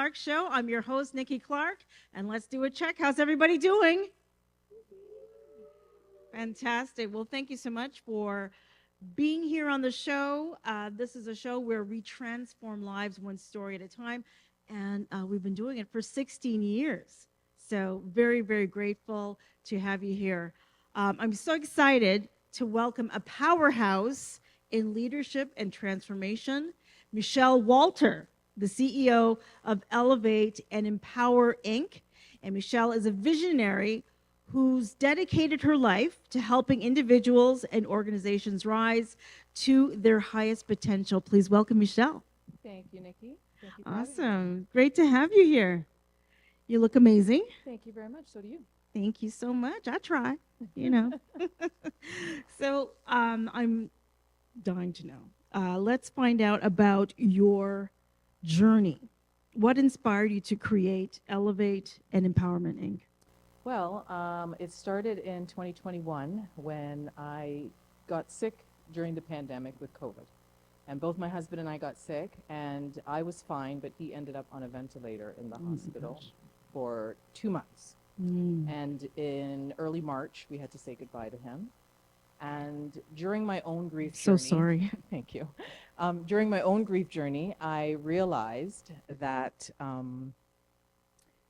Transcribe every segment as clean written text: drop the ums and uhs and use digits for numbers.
Clarke Show. I'm your host, Nikki Clarke, and let's do a check. How's everybody doing? Fantastic. Well, thank you so much for being here on the show. This is a show where we transform lives one story at a time, and we've been doing it for 16 years. So, very, very grateful to have you here. I'm so excited to welcome a powerhouse in leadership and transformation, Michelle Walter, the CEO of Elevate and Empower Inc. And Michelle is a visionary who's dedicated her life to helping individuals and organizations rise to their highest potential. Please welcome Michelle. Thank you, Nikki. Thank you for having me. Awesome. Great to have you here. You look amazing. Thank you very much. So do you. Thank you so much. I try, you know. So I'm dying to know. Let's find out about your journey. What inspired you to create Elevate and Empowerment Inc.? Well, it started in 2021 when I got sick during the pandemic with COVID. And both my husband and I got sick, and I was fine, but he ended up on a ventilator in the hospital for 2 months. And in early March, we had to say goodbye to him. And during my own grief journey... So sorry. Thank you. During my own grief journey, I realized that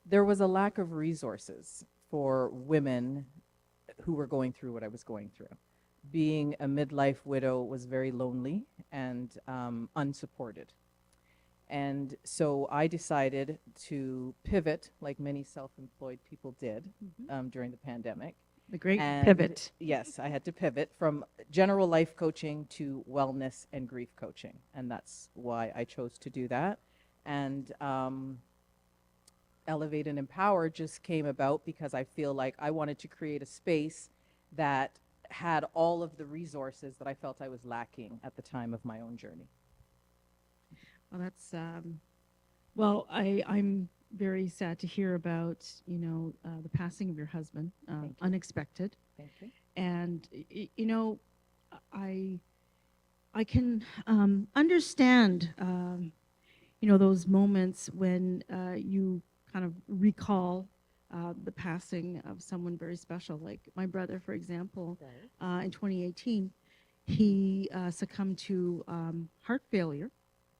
there was a lack of resources for women who were going through what I was going through. Being a midlife widow was very lonely and unsupported. And so I decided to pivot, like many self-employed people did during the pandemic. The great And pivot. Yes, I had to pivot from general life coaching to wellness and grief coaching. And that's why I chose to do that. And Elevate and Empower just came about because I feel like I wanted to create a space that had all of the resources that I felt I was lacking at the time of my own journey. Well, that's well. I'm very sad to hear about the passing of your husband, unexpected. Thank you. And I can understand those moments when you kind of recall the passing of someone very special, like my brother, for example. Right. In 2018, he succumbed to heart failure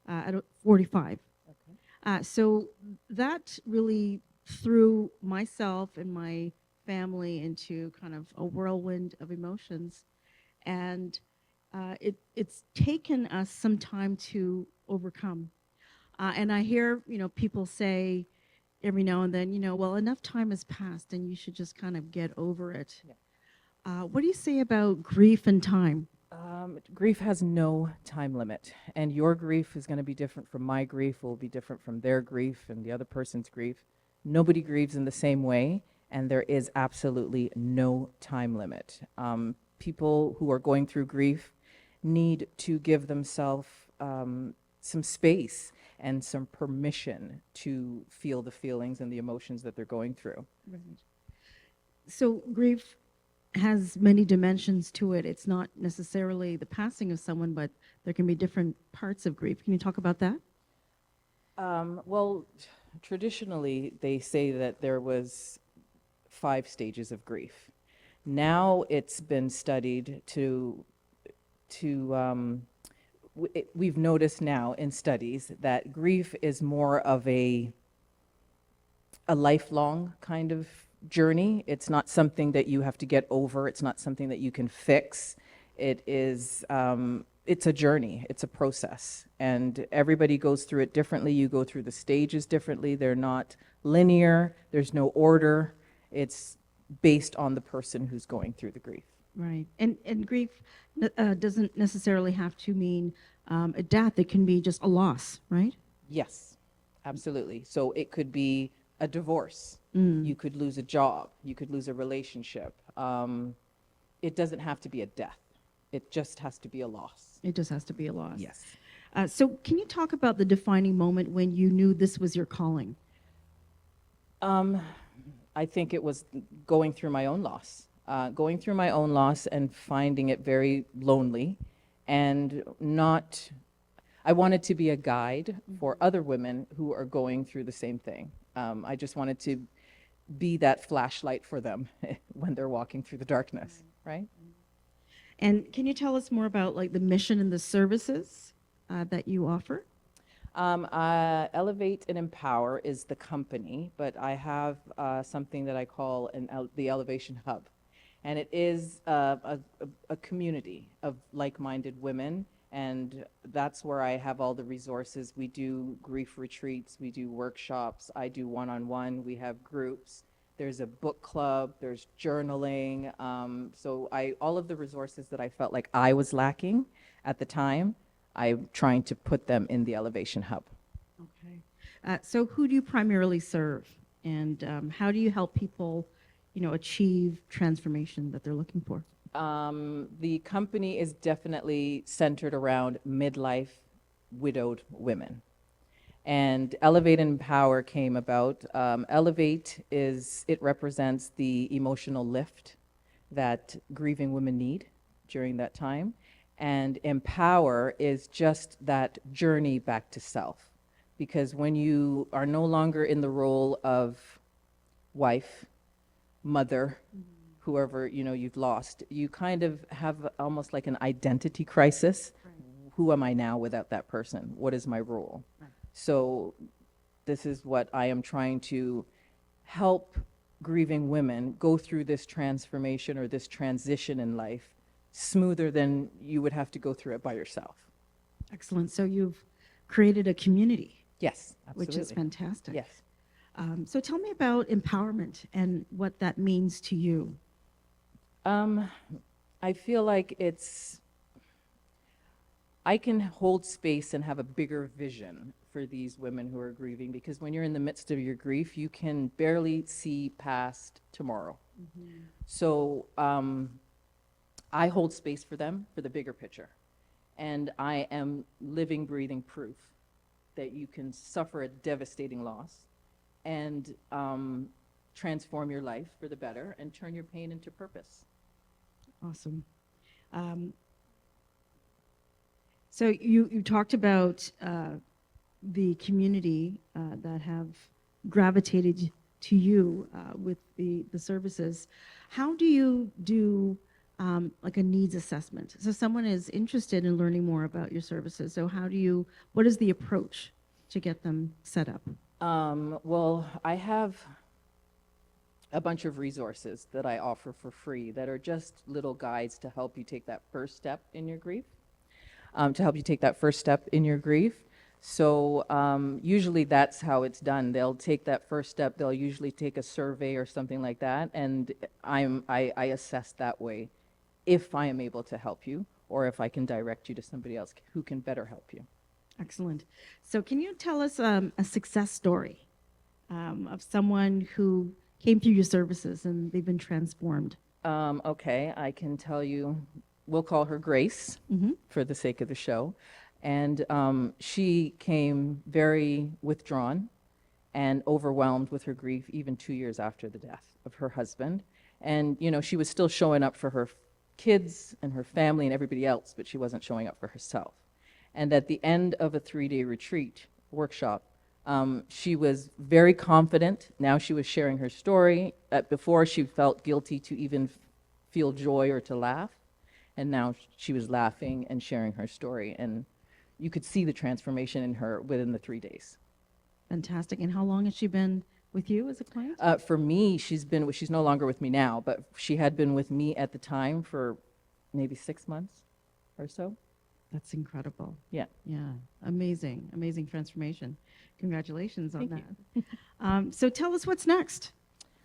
at 45. Okay. So that really threw myself and my family into kind of a whirlwind of emotions. And it's taken us some time to overcome. And I hear, people say every now and then, well, enough time has passed and you should just kind of get over it. Yeah. What do you say about grief and time? Grief has no time limit, and your grief is going to be different from my grief, will be different from their grief and the other person's grief. Nobody grieves in the same way, and there is absolutely no time limit. People who are going through grief need to give themselves some space and some permission to feel the feelings and the emotions that they're going through. Right. So grief has many dimensions to it. It's not necessarily the passing of someone, but there can be different parts of grief. Can you talk about that? Well, traditionally, they say that there was 5 stages of grief. Now it's been studied we've noticed now in studies that grief is more of a lifelong kind of journey. It's not something that you have to get over. It's not something that you can fix. It is, it's a journey. It's a process. And everybody goes through it differently. You go through the stages differently. They're not linear. There's no order. It's based on the person who's going through the grief. Right. And grief doesn't necessarily have to mean a death. It can be just a loss, right? Yes, absolutely. So it could be a divorce. You could lose a job. You could lose a relationship. It doesn't have to be a death. It just has to be a loss. It just has to be a loss. Yes. So can you talk about the defining moment when you knew this was your calling? I think it was going through my own loss. Going through my own loss and finding it very lonely and not... I wanted to be a guide for other women who are going through the same thing. I just wanted to be that flashlight for them when they're walking through the darkness, right? And can you tell us more about like the mission and the services that you offer? Elevate and Empower is the company, but I have something that I call the Elevation Hub. And it is a community of like-minded women, and that's where I have all the resources. We do grief retreats, we do workshops, I do one-on-one, we have groups. There's a book club, there's journaling. So all of the resources that I felt like I was lacking at the time, I'm trying to put them in the Elevation Hub. Okay. So who do you primarily serve, and how do you help people, achieve transformation that they're looking for? The company is definitely centered around midlife widowed women. And Elevate and Empower came about. Elevate it represents the emotional lift that grieving women need during that time. And Empower is just that journey back to self. Because when you are no longer in the role of wife, mother, whoever you've lost, you kind of have almost like an identity crisis. Right. Who am I now without that person? What is my role? Right. So this is what I am trying to help grieving women go through this transformation or this transition in life smoother than you would have to go through it by yourself. Excellent. So you've created a community. Yes, absolutely. Which is fantastic. Yes. So tell me about empowerment and what that means to you. I feel like I can hold space and have a bigger vision for these women who are grieving, because when you're in the midst of your grief, you can barely see past tomorrow. Mm-hmm. So I hold space for them for the bigger picture. And I am living, breathing proof that you can suffer a devastating loss and transform your life for the better and turn your pain into purpose. Awesome. So you talked about the community that have gravitated to you with the services. How do you do like a needs assessment? So someone is interested in learning more about your services. So what is the approach to get them set up? Well, I have a bunch of resources that I offer for free that are just little guides to help you take that first step in your grief. So usually that's how it's done. They'll take that first step. They'll usually take a survey or something like that, and I assess that way if I am able to help you or if I can direct you to somebody else who can better help you. Excellent. So can you tell us a success story of someone who came through your services and they've been transformed? Okay, I can tell you, we'll call her Grace for the sake of the show. And she came very withdrawn and overwhelmed with her grief even 2 years after the death of her husband. And, she was still showing up for her kids and her family and everybody else, but she wasn't showing up for herself. And at the end of a 3-day retreat workshop, she was very confident. Now she was sharing her story. Before, she felt guilty to even feel joy or to laugh. And now she was laughing and sharing her story. And you could see the transformation in her within the 3 days. Fantastic. And how long has she been with you as a client? For me, she's no longer with me now, but she had been with me at the time for maybe 6 months or so. That's incredible. Yeah. Yeah. Amazing. Amazing transformation. Congratulations on Thank that. So tell us what's next.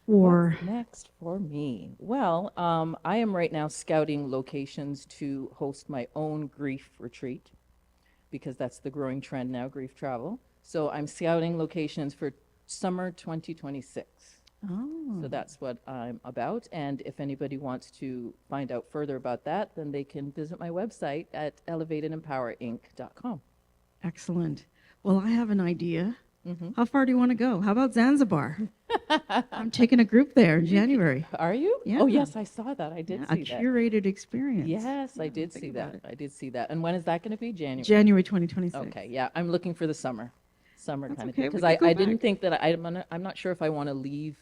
What's next for me? Well, I am right now scouting locations to host my own grief retreat, because that's the growing trend now, grief travel. So I'm scouting locations for summer 2026. Oh. So that's what I'm about. And if anybody wants to find out further about that, then they can visit my website at elevatedempowerinc.com. Excellent. Well, I have an idea. How far do you want to go? How about Zanzibar? I'm taking a group there in January. Are you? Yeah. Oh, yes, I saw that. I did Yeah, a see that. curated experience. Yes, I Yeah, did think see about that. it. I did see that. And when is that going to be? January? January 2026. Okay, yeah, I'm looking for the summer That's kind of okay, thing. we Because could go I didn't back. think that I'm not sure if I want to leave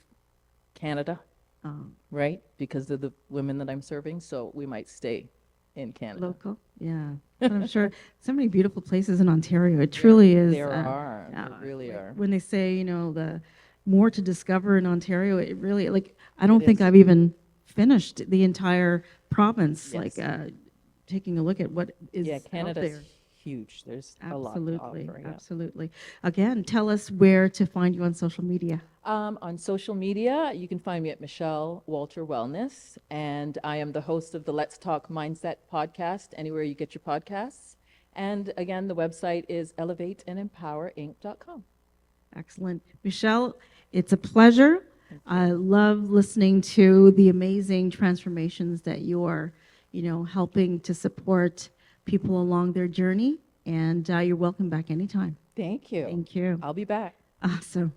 Canada, Um, right? Because of the women that I'm serving, so we might stay in Canada. Local, yeah. But I'm sure so many beautiful places in Ontario. It truly is. There are. There really like are. when they say, the more to discover in Ontario, it really like I don't It think is. I've even finished the entire province. Yes. Like taking a look at what is Yeah, out Canada's there. huge. There's a lot to Absolutely, offer. Yeah. absolutely. Again, tell us where to find you on social media. On social media, you can find me at Michelle Walter Wellness, and I am the host of the Let's Talk Mindset podcast, anywhere you get your podcasts. And again, the website is elevateandempowerinc.com. Excellent. Michelle, it's a pleasure. I love listening to the amazing transformations that you're, helping to support people along their journey. And you're welcome back anytime. Thank you. Thank you. I'll be back. Awesome.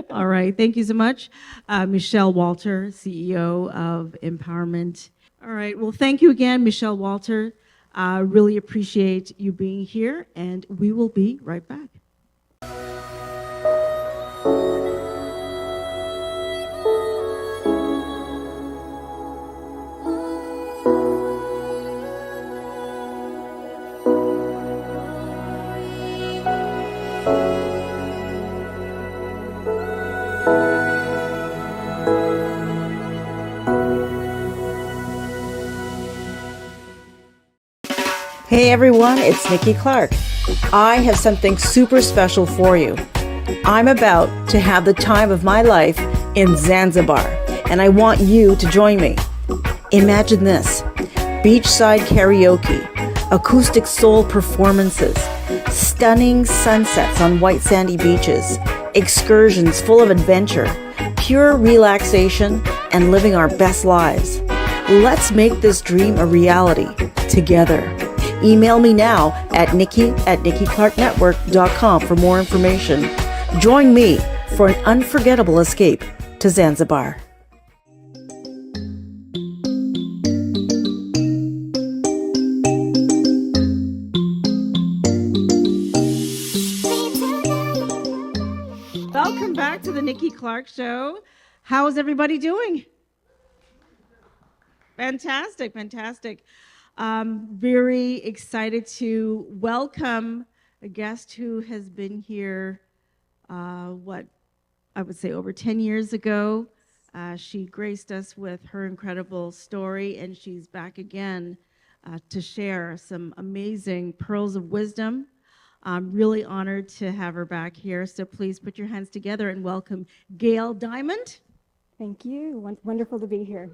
All right. Thank you so much. Michelle Walter, CEO of Empowerment. All right. Well, thank you again, Michelle Walter. Really appreciate you being here, and we will be right back. Hey everyone, it's Nikki Clarke. I have something super special for you. I'm about to have the time of my life in Zanzibar, and I want you to join me. Imagine this: beachside karaoke, acoustic soul performances, stunning sunsets on white sandy beaches, excursions full of adventure, pure relaxation, and living our best lives. Let's make this dream a reality together. Email me now at nikki@nikkiclarkenetwork.com for more information. Join me for an unforgettable escape to Zanzibar. Welcome back to the Nikki Clarke Show. How is everybody doing? Fantastic, fantastic. Very excited to welcome a guest who has been here, what I would say over 10 years ago. She graced us with her incredible story, and she's back again to share some amazing pearls of wisdom. I'm really honored to have her back here. So please put your hands together and welcome Gail Diamond. Thank you. Wonderful to be here.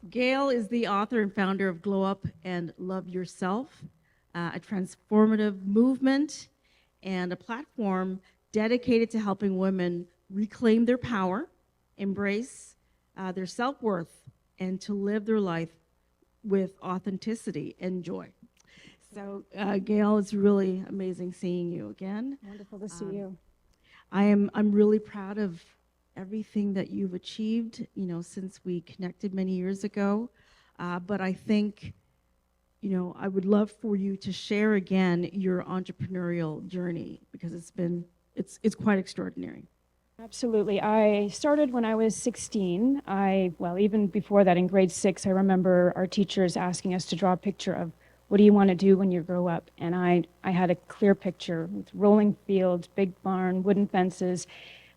Gail is the author and founder of Glow Up and Love Yourself, a transformative movement and a platform dedicated to helping women reclaim their power, embrace their self-worth, and to live their life with authenticity and joy. So, Gail, it's really amazing seeing you again. Wonderful to see you. I'm really proud of everything that you've achieved, since we connected many years ago. But I think, I would love for you to share again your entrepreneurial journey, because it's quite extraordinary. Absolutely. I started when I was 16. Even before that, in grade 6, I remember our teachers asking us to draw a picture of what do you want to do when you grow up? And I had a clear picture with rolling fields, big barn, wooden fences.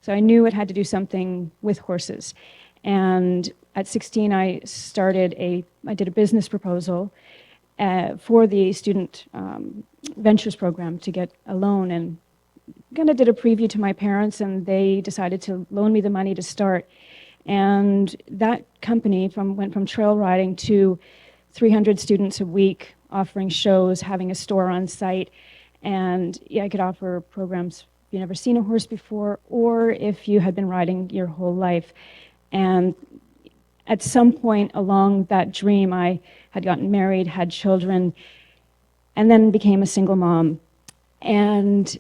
So I knew it had to do something with horses. And at 16, I did a business proposal for the student ventures program to get a loan, and kind of did a preview to my parents, and they decided to loan me the money to start. And that company went from trail riding to 300 students a week, offering shows, having a store on site. And I could offer programs if you've never seen a horse before, or if you had been riding your whole life. And at some point along that dream, I had gotten married, had children, and then became a single mom. And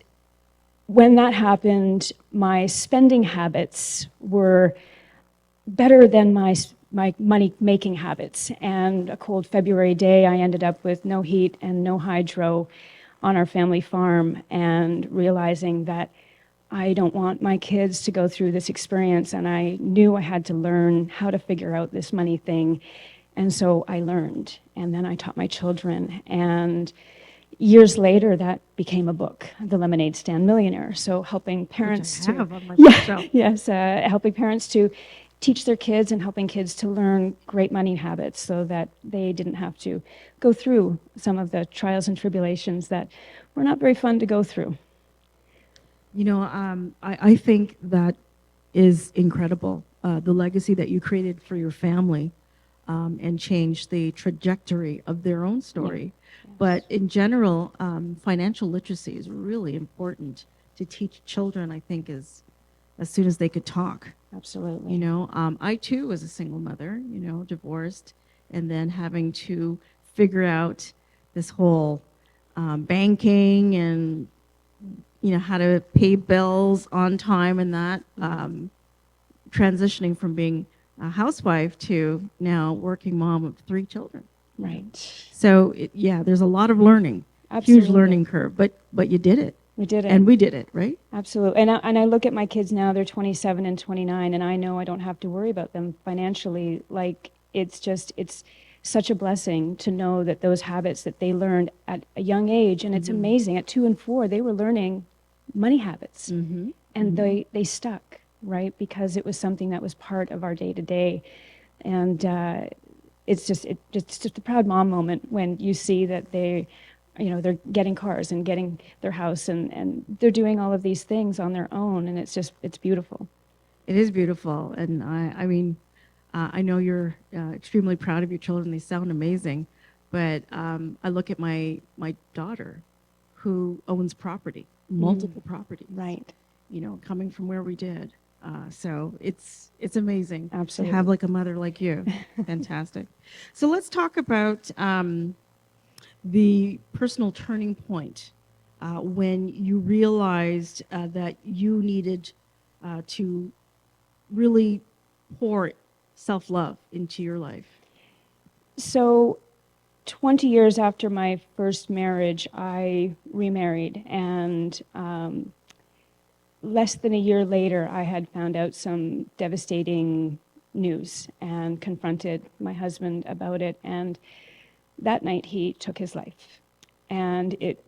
when that happened, my spending habits were better than my money-making habits. And a cold February day, I ended up with no heat and no hydro on our family farm, and realizing that I don't want my kids to go through this experience, and I knew I had to learn how to figure out this money thing. And so I learned, and then I taught my children. And years later, that became a book, The Lemonade Stand Millionaire. So helping parents Which I have on my yeah, shelf. yes, helping parents to teach their kids and helping kids to learn great money habits so that they didn't have to go through some of the trials and tribulations that were not very fun to go through. You know, I think that is incredible. The legacy that you created for your family and changed the trajectory of their own story. Yes. But in general, financial literacy is really important to teach children, I think, as soon as they could talk. Absolutely. You know, I too was a single mother, you know, divorced, and then having to figure out this whole banking and, you know, how to pay bills on time and that, transitioning from being a housewife to now working mom of 3 children. Right. So, yeah, there's a lot of learning, Absolutely. huge learning curve, but you did it. We did it. And we did it, right? Absolutely. And I look at my kids now, they're 27 and 29, and I know I don't have to worry about them financially. Like, it's such a blessing to know that those habits that they learned at a young age, and it's amazing, at 2 and 4, they were learning money habits. And they stuck, right? Because it was something that was part of our day-to-day. And it's just a proud mom moment when you see that they're getting cars and getting their house, and they're doing all of these things on their own, and it's beautiful. It is beautiful, and I mean, I know you're extremely proud of your children. They sound amazing, but I look at my daughter, who owns property, multiple properties. Right. You know, coming from where we did. So it's amazing Absolutely. to have like a mother like you. Fantastic. So let's talk about the personal turning point when you realized that you needed to really pour self-love into your life. So 20 years after my first marriage, I remarried, and less than a year later, I had found out some devastating news and confronted my husband about it. And that night, he took his life. And it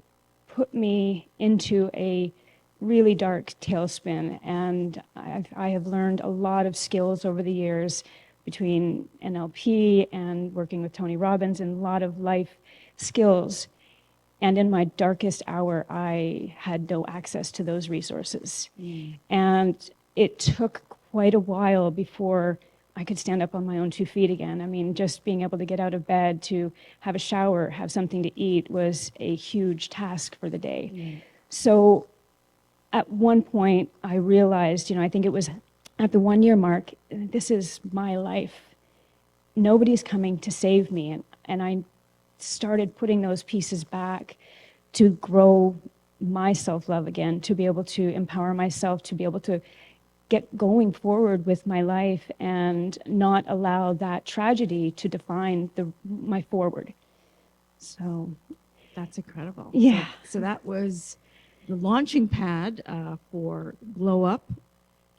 put me into a really dark tailspin. And I have learned a lot of skills over the years between NLP and working with Tony Robbins, and a lot of life skills. And in my darkest hour, I had no access to those resources. And it took quite a while before I could stand up on my own 2 feet again. I mean, just being able to get out of bed, to have a shower, have something to eat was a huge task for the day. So at one point, I realized, I think it was at the 1-year mark, this is my life. Nobody's coming to save me. And I started putting those pieces back to grow my self-love again, to be able to empower myself, to be able to get going forward with my life and not allow that tragedy to define my forward. So that's incredible. Yeah. So that was the launching pad for Glow Up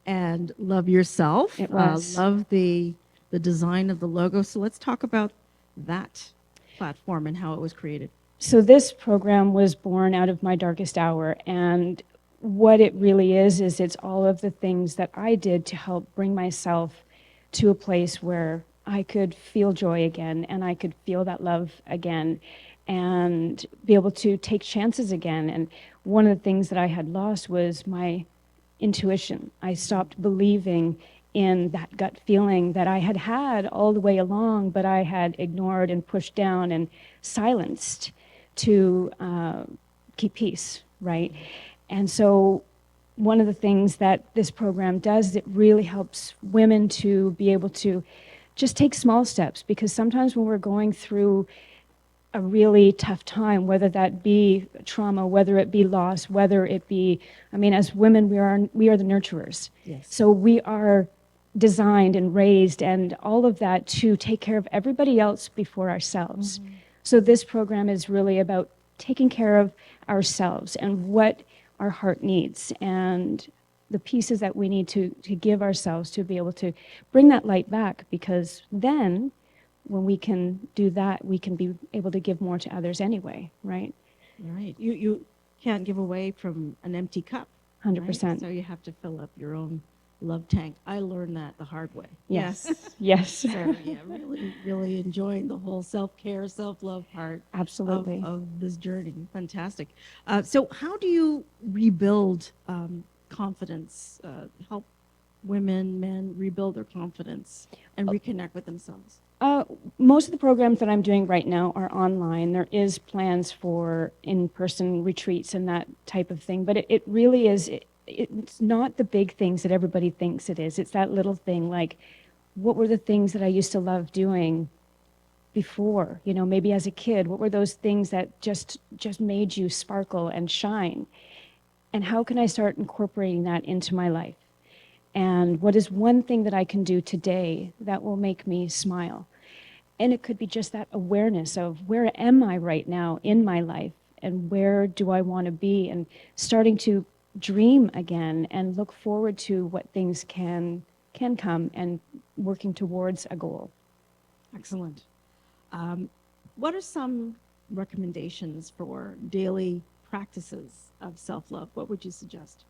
and Love Yourself. It was. Love the design of the logo. So let's talk about that platform and how it was created. So this program was born out of my darkest hour, and what it really is it's all of the things that I did to help bring myself to a place where I could feel joy again, and I could feel that love again, and be able to take chances again. And one of the things that I had lost was my intuition. I stopped believing in that gut feeling that I had had all the way along, but I had ignored and pushed down and silenced to keep peace, right? And so one of the things that this program does is it really helps women to be able to just take small steps, because sometimes when we're going through a really tough time, whether that be trauma, whether it be loss, whether it be, I mean, as women, we are the nurturers. Yes. So we are designed and raised and all of that to take care of everybody else before ourselves. So this program is really about taking care of ourselves and what our heart needs and the pieces that we need to give ourselves to be able to bring that light back, because then when we can do that, we can be able to give more to others anyway, right? Right. You can't give away from an empty cup. 100%. Right? So you have to fill up your own love tank. I learned that the hard way. Yes. Yes. So yeah, really, really enjoying the whole self-care, self-love part Absolutely. of this journey. Fantastic. So how do you rebuild confidence, help women, men rebuild their confidence and reconnect with themselves? Most of the programs that I'm doing right now are online. There is plans for in-person retreats and that type of thing, but it really is, it's not the big things that everybody thinks it is. It's that little thing like, what were the things that I used to love doing before? You know, maybe as a kid, what were those things that just made you sparkle and shine? And how can I start incorporating that into my life? And what is one thing that I can do today that will make me smile? And it could be just that awareness of where am I right now in my life and where do I want to be, and starting to dream again and look forward to what things can come and working towards a goal. Excellent. What are some recommendations for daily practices of self-love? What would you suggest?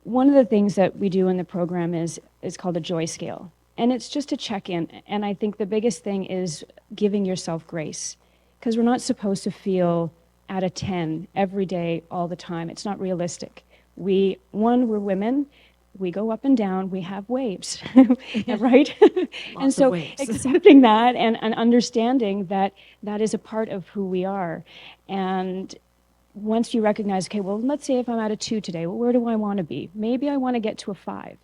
One of the things that we do in the program is called a joy scale. And it's just a check-in. And I think the biggest thing is giving yourself grace. Because we're not supposed to feel at a 10 every day, all the time. It's not realistic. We're women. We go up and down. We have waves, right? And so accepting that and understanding that that is a part of who we are. And once you recognize, okay, well, let's say if I'm at a 2 today, well, where do I want to be? Maybe I want to get to a 5.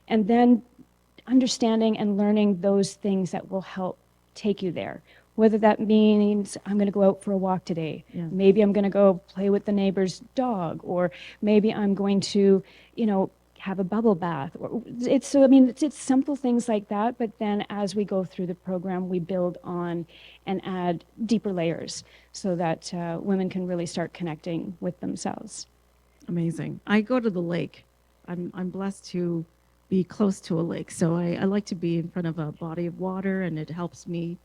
And then understanding and learning those things that will help take you there. Whether that means I'm going to go out for a walk today. Yeah. Maybe I'm going to go play with the neighbor's dog, or maybe I'm going to, have a bubble bath. It's simple things like that, but then as we go through the program, we build on and add deeper layers so that women can really start connecting with themselves. Amazing. I go to the lake. I'm blessed to be close to a lake, so I like to be in front of a body of water, and it helps me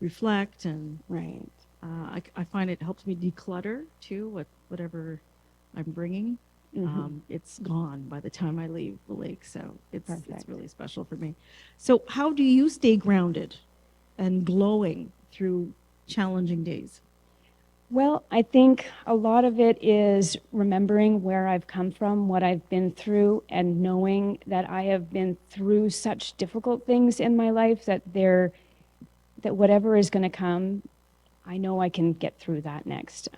reflect, and right. I find it helps me declutter too. Whatever I'm bringing, it's gone by the time I leave the lake. So it's really special for me. So how do you stay grounded and glowing through challenging days? Well, I think a lot of it is remembering where I've come from, what I've been through, and knowing that I have been through such difficult things in my life that whatever is going to come, I know I can get through that next.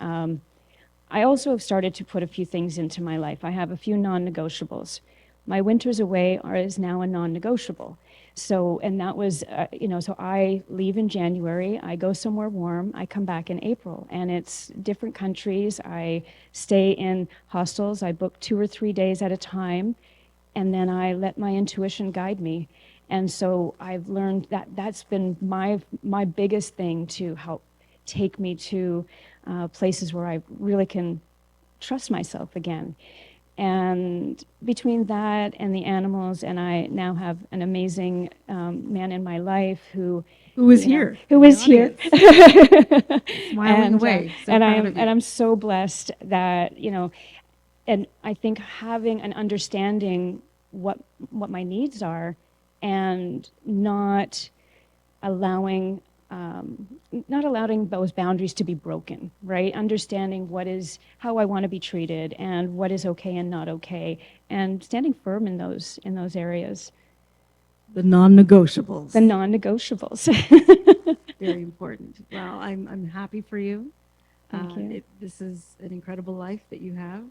I also have started to put a few things into my life. I have a few non-negotiables. My winters away is now a non-negotiable. So, and that was, so I leave in January, I go somewhere warm, I come back in April, and it's different countries. I stay in hostels, I book 2 or 3 days at a time, and then I let my intuition guide me. And so I've learned that that's been my biggest thing to help take me to places where I really can trust myself again. And between that and the animals, and I now have an amazing man in my life who is here, smiling away. So and I'm so blessed that and I think having an understanding what my needs are, and not allowing those boundaries to be broken, right? Understanding how I want to be treated and what is okay and not okay, and standing firm in those areas. The non-negotiables. The non-negotiables. Very important. Well, I'm happy for you. Thank you. This is an incredible life that you have,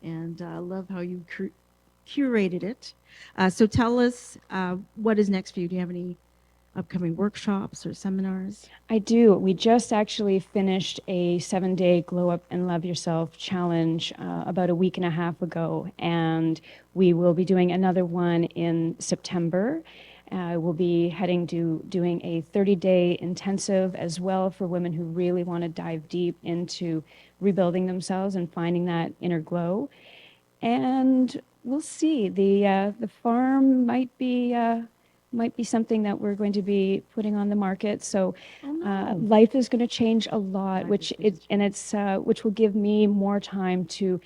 and I love how you curated it. So tell us what is next for you. Do you have any upcoming workshops or seminars? I do. We just actually finished a 7-day Glow Up and Love Yourself challenge about a week and a half ago, and we will be doing another one in September. We'll be heading to doing a 30-day intensive as well for women who really want to dive deep into rebuilding themselves and finding that inner glow. And we'll see. The farm might be something that we're going to be putting on the market. So life is going to change a lot, which will give me more time to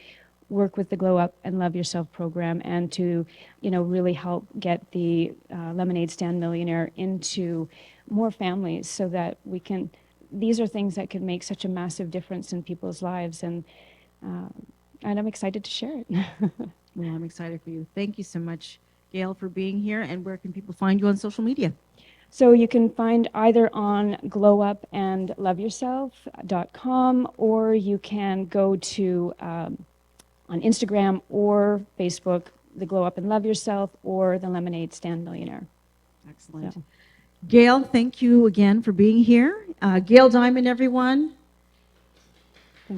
work with the Glow Up and Love Yourself program and to, really help get the Lemonade Stand Millionaire into more families so that we can. These are things that can make such a massive difference in people's lives, and I'm excited to share it. Well, I'm excited for you. Thank you so much, Gail, for being here. And where can people find you on social media? So you can find either on glowupandloveyourself.com, or you can go to on Instagram or Facebook, the Glow Up and Love Yourself, or the Lemonade Stand Millionaire. Excellent. So. Gail, thank you again for being here. Gail Diamond, everyone.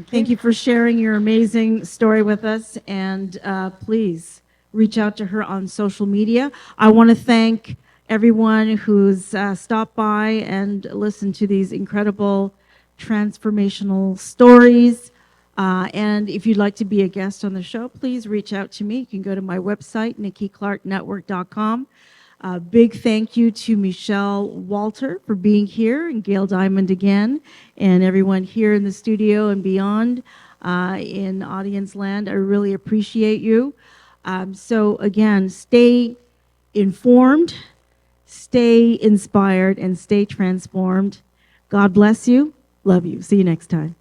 Thank you for sharing your amazing story with us. And please reach out to her on social media. I want to thank everyone who's stopped by and listened to these incredible transformational stories. And if you'd like to be a guest on the show, please reach out to me. You can go to my website, NikkiClarkeNetwork.com. Big thank you to Michelle Walter for being here, and Gail Diamond again, and everyone here in the studio and beyond in audience land. I really appreciate you. So again, stay informed, stay inspired, and stay transformed. God bless you. Love you. See you next time.